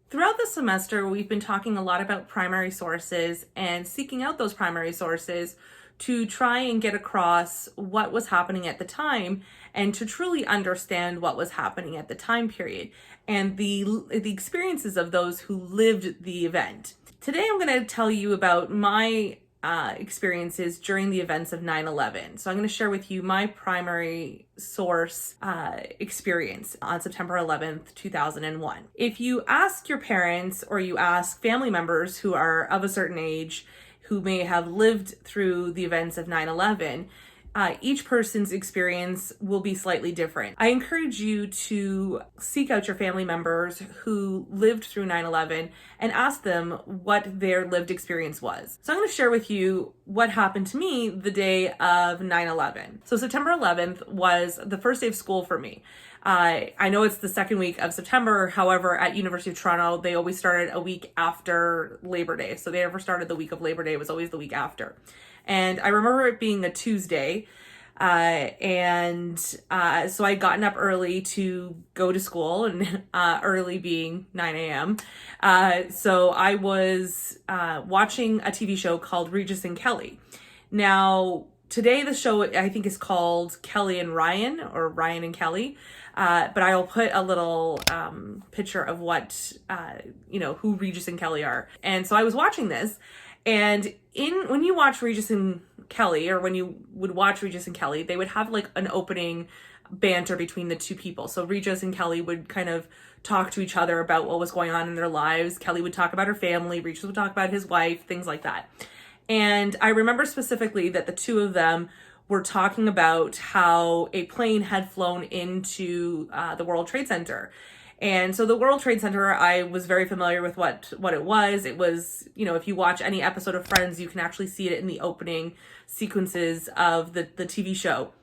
Throughout the semester, we've been talking a lot about primary sources and seeking out those primary sources to try and get across what was happening at the time and to truly understand what was happening at the time period and the experiences of those who lived the event. Today, I'm going to tell you about my experiences during the events of 9/11. So I'm going to share with you my primary source experience on September 11th, 2001. If you ask your parents or you ask family members who are of a certain age who may have lived through the events of 9/11, each person's experience will be slightly different. I encourage you to seek out your family members who lived through 9/11 and ask them what their lived experience was. So I'm going to share with you what happened to me the day of 9/11. So September 11th was the first day of school for me. I know it's the second week of September. However, at University of Toronto, they always started a week after Labor Day. So they never started the week of Labor Day. It was always the week after. And I remember it being a Tuesday. So I'd gotten up early to go to school, and early being 9 a.m. So I was watching a TV show called Regis and Kelly. Now, today the show I think is called Kelly and Ryan, or Ryan and Kelly. But I'll put a little picture of what, who Regis and Kelly are. And so I was watching this, and when you watch Regis and Kelly, or when you would watch Regis and Kelly, they would have like an opening banter between the two people. So Regis and Kelly would kind of talk to each other about what was going on in their lives. Kelly would talk about her family, Regis would talk about his wife, things like that. And I remember specifically that the two of them were talking about how a plane had flown into the World Trade Center. And so the World Trade Center, I was very familiar with what it was. It was, if you watch any episode of Friends, you can actually see it in the opening sequences of the TV show.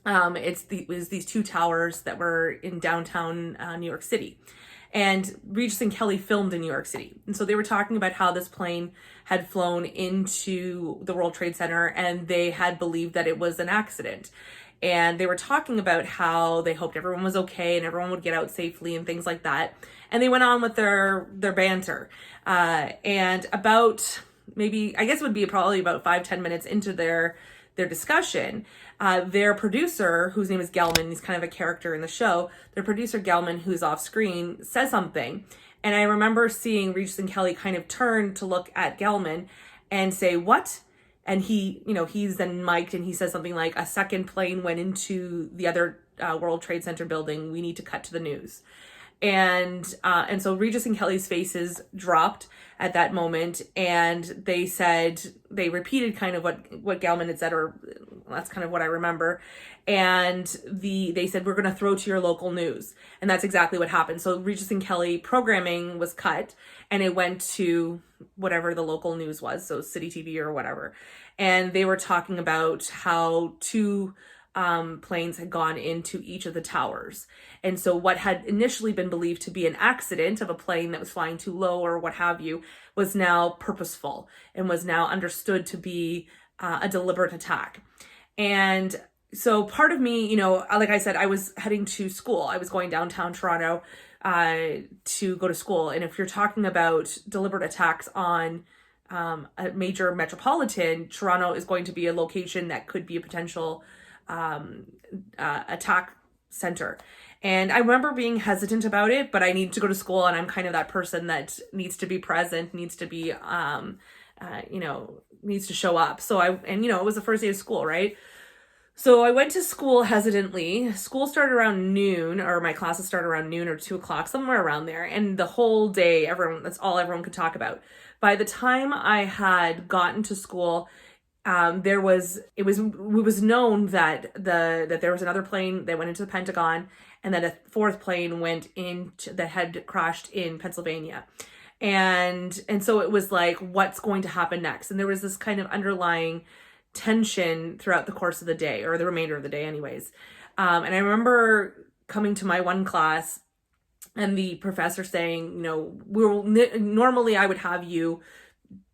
It was these two towers that were in downtown New York City. And Regis and Kelly filmed in New York City. And so they were talking about how this plane had flown into the World Trade Center, and they had believed that it was an accident. And they were talking about how they hoped everyone was okay and everyone would get out safely and things like that. And they went on with their banter. And about maybe, I guess it would be probably about 5-10 minutes into their discussion, their producer, whose name is Gelman, he's kind of a character in the show, their producer Gelman, who's off screen, says something. And I remember seeing Regis and Kelly kind of turn to look at Gelman and say, "What?" And he, he's then mic'd and he says something like, "A second plane went into the other World Trade Center building. We need to cut to the news." And so Regis and Kelly's faces dropped at that moment, and they repeated kind of what Gelman had said, or that's kind of what I remember. And they said, "We're going to throw to your local news." And that's exactly what happened. So Regis and Kelly programming was cut, and it went to whatever the local news was, so City TV or whatever. And they were talking about how two planes had gone into each of the towers. And so what had initially been believed to be an accident of a plane that was flying too low or what have you was now purposeful and was now understood to be a deliberate attack. And so part of me, like I said, I was heading to school. I was going downtown Toronto to go to school. And if you're talking about deliberate attacks on a major metropolitan, Toronto is going to be a location that could be a potential attack center. And I remember being hesitant about it, but I need to go to school, and I'm kind of that person that needs to be present, needs to be, needs to show up. So it was the first day of school, right? So I went to school hesitantly. School started around noon, or my classes started around noon or 2 o'clock, somewhere around there. And the whole day, that's all everyone could talk about. By the time I had gotten to school, it was known that there was another plane that went into the Pentagon, and that a fourth plane that had crashed in Pennsylvania. And so it was like, what's going to happen next? And there was this kind of underlying tension throughout the course of the day, or the remainder of the day anyways. And I remember coming to my one class and the professor saying, normally I would have you,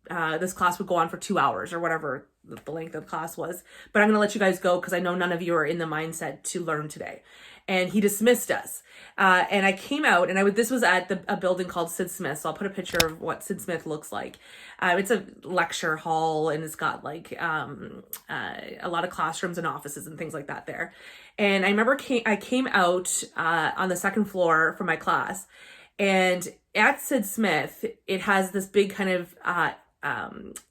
this class would go on for 2 hours or whatever the length of the class was, but I'm going to let you guys go because I know none of you are in the mindset to learn today. and he dismissed us. And I came out, and this was at a building called Sid Smith. So I'll put a picture of what Sid Smith looks like. It's a lecture hall, and it's got like a lot of classrooms and offices and things like that there. And I remember I came out on the second floor for my class, and at Sid Smith, it has this big kind of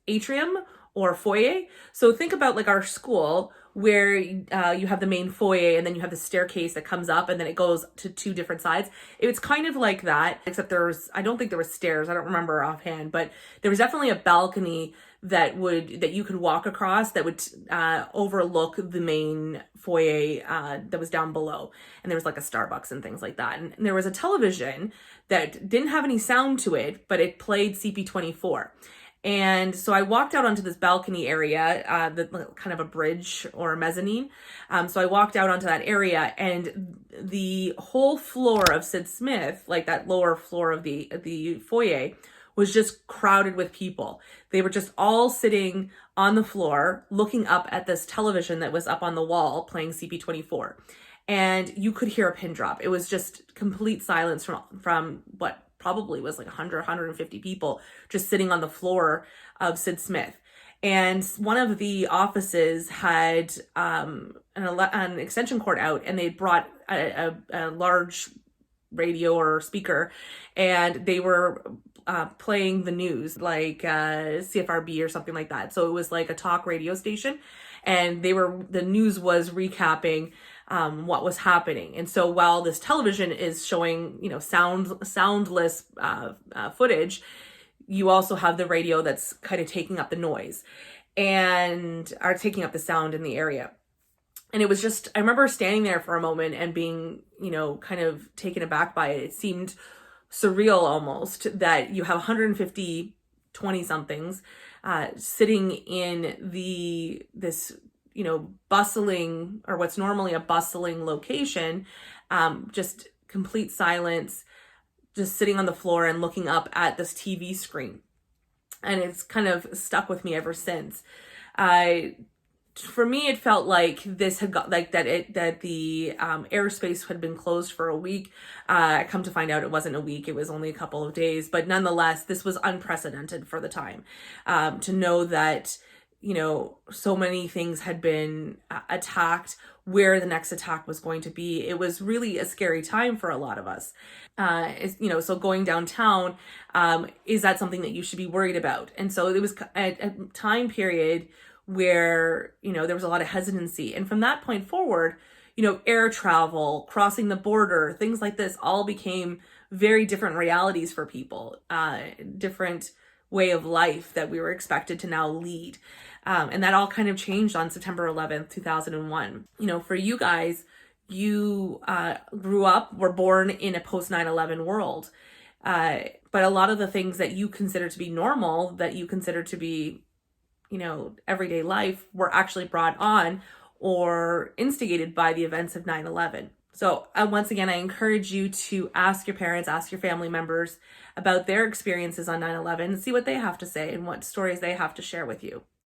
atrium or foyer. So think about like our school, where you have the main foyer, and then you have the staircase that comes up, and then it goes to two different sides. It's kind of like that, except I don't think there was stairs. I don't remember offhand, but there was definitely a balcony that you could walk across that would overlook the main foyer that was down below. And there was like a Starbucks and things like that. And there was a television that didn't have any sound to it, but it played CP24. And so I walked out onto this balcony area, kind of a bridge or a mezzanine. So I walked out onto that area, and the whole floor of Sid Smith, like that lower floor of the foyer, was just crowded with people. They were just all sitting on the floor, looking up at this television that was up on the wall playing CP24. And you could hear a pin drop. It was just complete silence from what probably was like 100, 150 people just sitting on the floor of Sid Smith. And one of the offices had an extension cord out, and they brought a large radio or speaker, and they were playing the news, like CFRB or something like that. So it was like a talk radio station, and the news was recapping what was happening. And so while this television is showing, soundless footage, you also have the radio that's kind of taking up the noise and are taking up the sound in the area. And it was just, I remember standing there for a moment and being, kind of taken aback by it. It seemed surreal almost that you have 150 20-somethings sitting in this bustling, or what's normally a bustling location, just complete silence, just sitting on the floor and looking up at this TV screen. And it's kind of stuck with me ever since. For me, it felt like this had got like that the airspace had been closed for a week. I come to find out it wasn't a week; it was only a couple of days. But nonetheless, this was unprecedented for the time. To know that so many things had been attacked, where the next attack was going to be. It was really a scary time for a lot of us. So going downtown, is that something that you should be worried about? And so it was a time period where, there was a lot of hesitancy. And from that point forward, air travel, crossing the border, things like this all became very different realities for people, different way of life that we were expected to now lead. And that all kind of changed on September 11th, 2001. For you guys, you were born in a post 9/11 world. But a lot of the things that you consider to be normal, that you consider to be, everyday life, were actually brought on or instigated by the events of 9/11. So once again, I encourage you to ask your parents, ask your family members about their experiences on 9/11, and see what they have to say and what stories they have to share with you.